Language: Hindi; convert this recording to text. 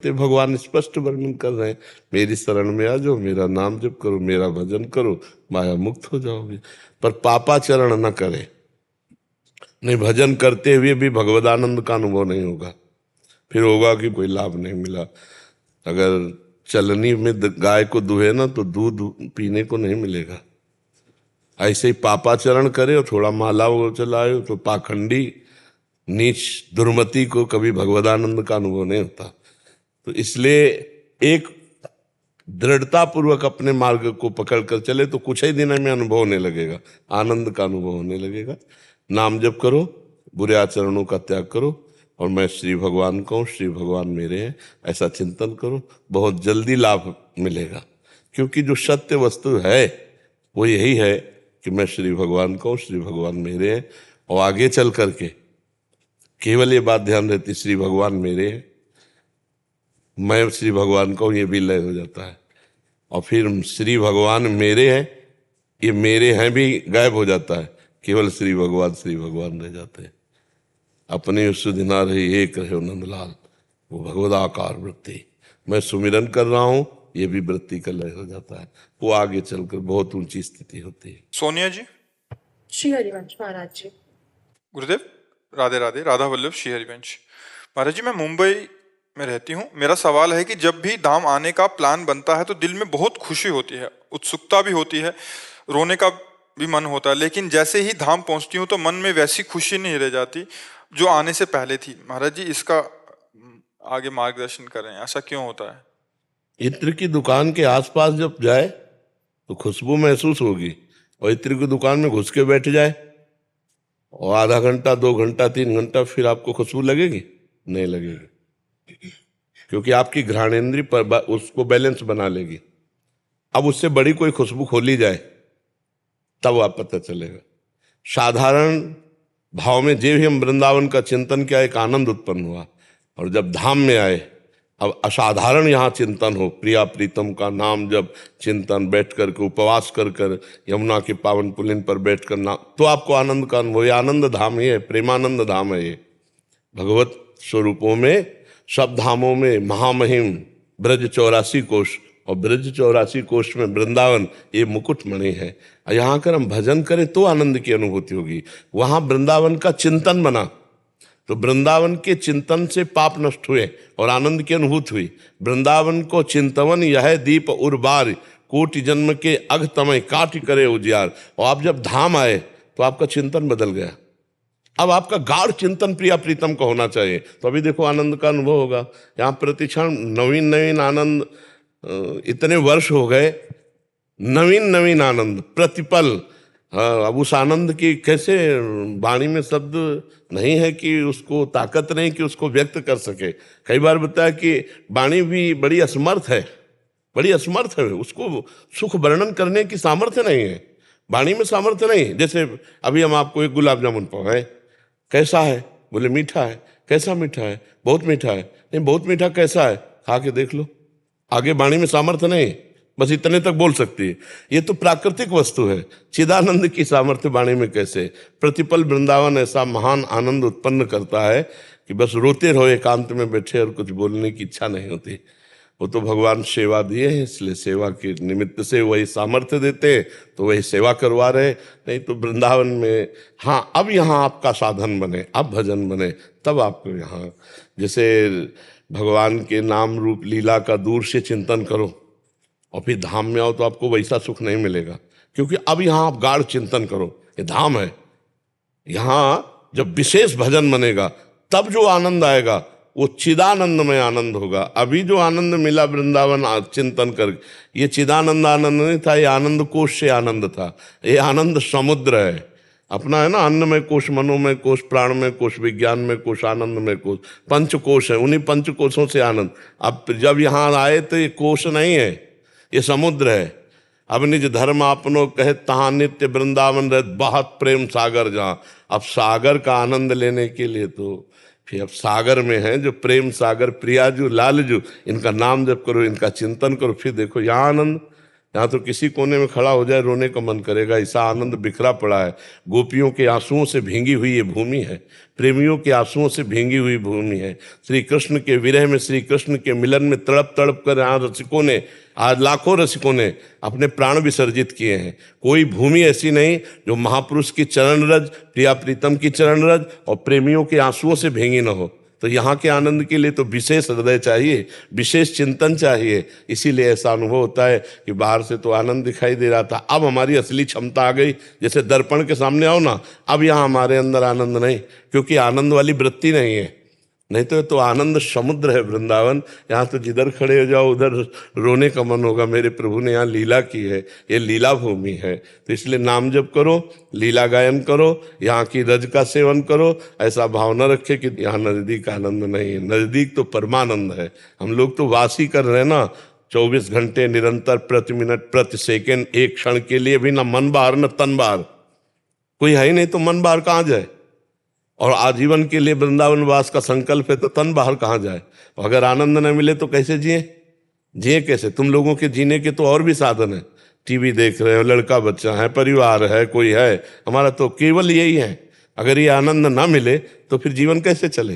ते भगवान स्पष्ट वर्णन कर रहे हैं, मेरी शरण में आ जाओ, मेरा नाम जप करो, मेरा भजन करो, माया मुक्त हो जाओगे। पर पापाचरण न करे, नहीं भजन करते हुए भी भगवदानंद का अनुभव नहीं होगा, फिर होगा कि कोई लाभ नहीं मिला। अगर चलनी में गाय को दुहे ना तो दूध पीने को नहीं मिलेगा। ऐसे ही पापाचरण करे और थोड़ा माला वो चलाए तो पाखंडी नीच दुर्मति को कभी भगवदानंद का अनुभव नहीं होता। तो इसलिए एक दृढ़ता पूर्वक अपने मार्ग को पकड़ कर चले तो कुछ ही दिनों में अनुभव होने लगेगा, आनंद का अनुभव होने लगेगा। नाम जप करो, बुरे आचरणों का त्याग करो और मैं श्री भगवान को हूँ, श्री भगवान मेरे हैं, ऐसा चिंतन करो, बहुत जल्दी लाभ मिलेगा। क्योंकि जो सत्य वस्तु है वो यही है कि मैं श्री भगवान को हूँ, श्री भगवान मेरे हैं। और आगे चल करके केवल ये बात ध्यान रहती, श्री भगवान मेरे हैं, मैं श्री भगवान को, ये भी लय हो जाता है। और फिर श्री भगवान मेरे हैं, ये मेरे हैं भी गायब हो जाता है, केवल श्री भगवान रह जाते हैं। अपने सुधिना रही एक रहे नंदलाल, वो भगवदाकार वृत्ति, मैं सुमिरन कर रहा हूं, ये भी वृत्ति का लय हो जाता है। वो आगे चलकर बहुत ऊंची स्थिति होती है। सोनिया जी। श्री हरिवंश महाराज जी। गुरुदेव राधे राधे। राधा वल्लभ श्री हरिवंश महाराज जी, मैं मुंबई में रहती हूँ। मेरा सवाल है कि जब भी धाम आने का प्लान बनता है तो दिल में बहुत खुशी होती है, उत्सुकता भी होती है, रोने का भी मन होता है, लेकिन जैसे ही धाम पहुंचती हूँ तो मन में वैसी खुशी नहीं रह जाती जो आने से पहले थी। महाराज जी, इसका आगे मार्गदर्शन करें, ऐसा क्यों होता है? इत्र की दुकान के आसपास जब जाए तो खुशबू महसूस होगी, और इत्र की दुकान में घुस के बैठ जाए और आधा घंटा, 2 घंटा, 3 घंटा, फिर आपको खुशबू लगेगी? नहीं लगेगी, क्योंकि आपकी घ्राणेंद्रिय पर उसको बैलेंस बना लेगी। अब उससे बड़ी कोई खुशबू खोली जाए तब आप पता चलेगा। साधारण भाव में जे भी हम वृंदावन का चिंतन किया, एक आनंद उत्पन्न हुआ, और जब धाम में आए अब असाधारण यहाँ चिंतन हो, प्रिया प्रीतम का नाम जब चिंतन, बैठ करके उपवास कर कर यमुना के पावन पुलिन पर बैठ कर ना, तो आपको आनंद का अनुभव। ये आनंद धाम ही है, प्रेमानंद धाम है। ये भगवत स्वरूपों में, सब धामों में महामहिम ब्रज 84 कोश, और ब्रज 84 कोश में वृंदावन ये मुकुटमणि है। यहाँ कर हम भजन करें तो आनंद की अनुभूति होगी। वहाँ वृंदावन का चिंतन बना तो वृंदावन के चिंतन से पाप नष्ट हुए और आनंद की अनुभूति हुई। वृंदावन को चिंतवन यह दीप उर्बार, कोटि जन्म के अघ तमय काट करे उजियार। और आप जब धाम आए तो आपका चिंतन बदल गया। अब आपका गाढ़ चिंतन प्रिया प्रीतम का होना चाहिए, तो अभी देखो आनंद का अनुभव होगा। यहाँ प्रतिक्षण नवीन नवीन आनंद, इतने वर्ष हो गए, नवीन नवीन आनंद प्रतिपल। अब उस आनंद की कैसे, वाणी में शब्द नहीं है कि उसको, ताकत नहीं कि उसको व्यक्त कर सके। कई बार बताया कि वाणी भी बड़ी असमर्थ है, बड़ी असमर्थ है, उसको सुख वर्णन करने की सामर्थ्य नहीं है, वाणी में सामर्थ्य नहीं। जैसे अभी हम आपको एक गुलाब जामुन पाए, कैसा है? बोले मीठा है। कैसा मीठा है? बहुत मीठा है। नहीं, बहुत मीठा कैसा है? खा के देख लो। आगे वाणी में सामर्थ्य नहीं, बस इतने तक बोल सकती है। ये तो प्राकृतिक वस्तु है, चिदानंद की सामर्थ्य वाणी में कैसे? प्रतिपल वृंदावन ऐसा महान आनंद उत्पन्न करता है कि बस रोते रहो एकांत में बैठे और कुछ बोलने की इच्छा नहीं होती। वो तो भगवान सेवा दिए हैं, इसलिए सेवा के निमित्त से वही सामर्थ्य देते हैं, तो वही सेवा करवा रहे। नहीं तो वृंदावन में, हाँ अब यहाँ आपका साधन बने, अब भजन बने, तब आपको यहाँ, जैसे भगवान के नाम रूप लीला का दूर से चिंतन करो और फिर धाम में आओ तो आपको वैसा सुख नहीं मिलेगा। क्योंकि अब यहाँ आप गाढ़ चिंतन करो, ये धाम है। यहाँ जब विशेष भजन बनेगा तब जो आनंद आएगा वो चिदानंद में आनंद होगा। अभी जो आनंद मिला वृंदावन चिंतन कर, ये चिदानंद आनंद नहीं था, ये आनंद कोश से आनंद था। ये आनंद समुद्र है अपना, है ना। अन्न में कोश, मनो में कोश, प्राण में कोश, विज्ञान में कोश, आनंद में कोश, पंच कोश है। उन्हीं पंच कोशों से आनंद। अब जब यहाँ आए तो ये कोश नहीं है, ये समुद्र है। अब निज धर्म आपनो कहे तहाँ नित्य वृंदावन रह, बहुत प्रेम सागर जहाँ। अब सागर का आनंद लेने के लिए तो फिर अब सागर में है जो प्रेम सागर, प्रियाजू लालजू, इनका नाम जप करो, इनका चिंतन करो, फिर देखो यहाँ आनंद। यहाँ तो किसी कोने में खड़ा हो जाए रोने का मन करेगा, ऐसा आनंद बिखरा पड़ा है। गोपियों के आंसुओं से भींगी हुई ये भूमि है, प्रेमियों के आंसुओं से भींगी हुई भूमि है। श्री कृष्ण के विरह में, श्री कृष्ण के मिलन में तड़प तड़प कर यहाँ रसिकों ने, आज लाखों रसिकों ने अपने प्राण विसर्जित किए हैं। कोई भूमि ऐसी नहीं जो महापुरुष की चरण रज, प्रिया प्रीतम की चरण रज और प्रेमियों के आंसुओं से भींगी न हो। तो यहाँ के आनंद के लिए तो विशेष हृदय चाहिए, विशेष चिंतन चाहिए। इसीलिए ऐसा अनुभव होता है कि बाहर से तो आनंद दिखाई दे रहा था, अब हमारी असली क्षमता आ गई। जैसे दर्पण के सामने आओ ना, अब यहाँ हमारे अंदर आनंद नहीं, क्योंकि आनंद वाली वृत्ति नहीं है। नहीं तो आनंद समुद्र है वृंदावन। यहाँ तो जिधर खड़े हो जाओ उधर रोने का मन होगा। मेरे प्रभु ने यहाँ लीला की है, ये लीला भूमि है। तो इसलिए नाम जप करो, लीला गायन करो, यहाँ की रज का सेवन करो। ऐसा भावना रखे कि यहाँ नजदीक आनंद नहीं है, नजदीक तो परमानंद है। हम लोग तो वासी कर रहे हैं ना, 24 घंटे निरंतर, प्रति मिनट, प्रति सेकेंड, एक क्षण के लिए भी ना मन बाहर न तन बाहर। कोई है ही नहीं तो मन बाहर कहाँ जाए। और आजीवन के लिए वृंदावन वास का संकल्प है तो तन बाहर कहाँ जाए। अगर आनंद न मिले तो कैसे जिए कैसे। तुम लोगों के जीने के तो और भी साधन है, टीवी देख रहे हो, लड़का बच्चा है, परिवार है, कोई है। हमारा तो केवल यही है। अगर ये आनंद ना मिले तो फिर जीवन कैसे चले।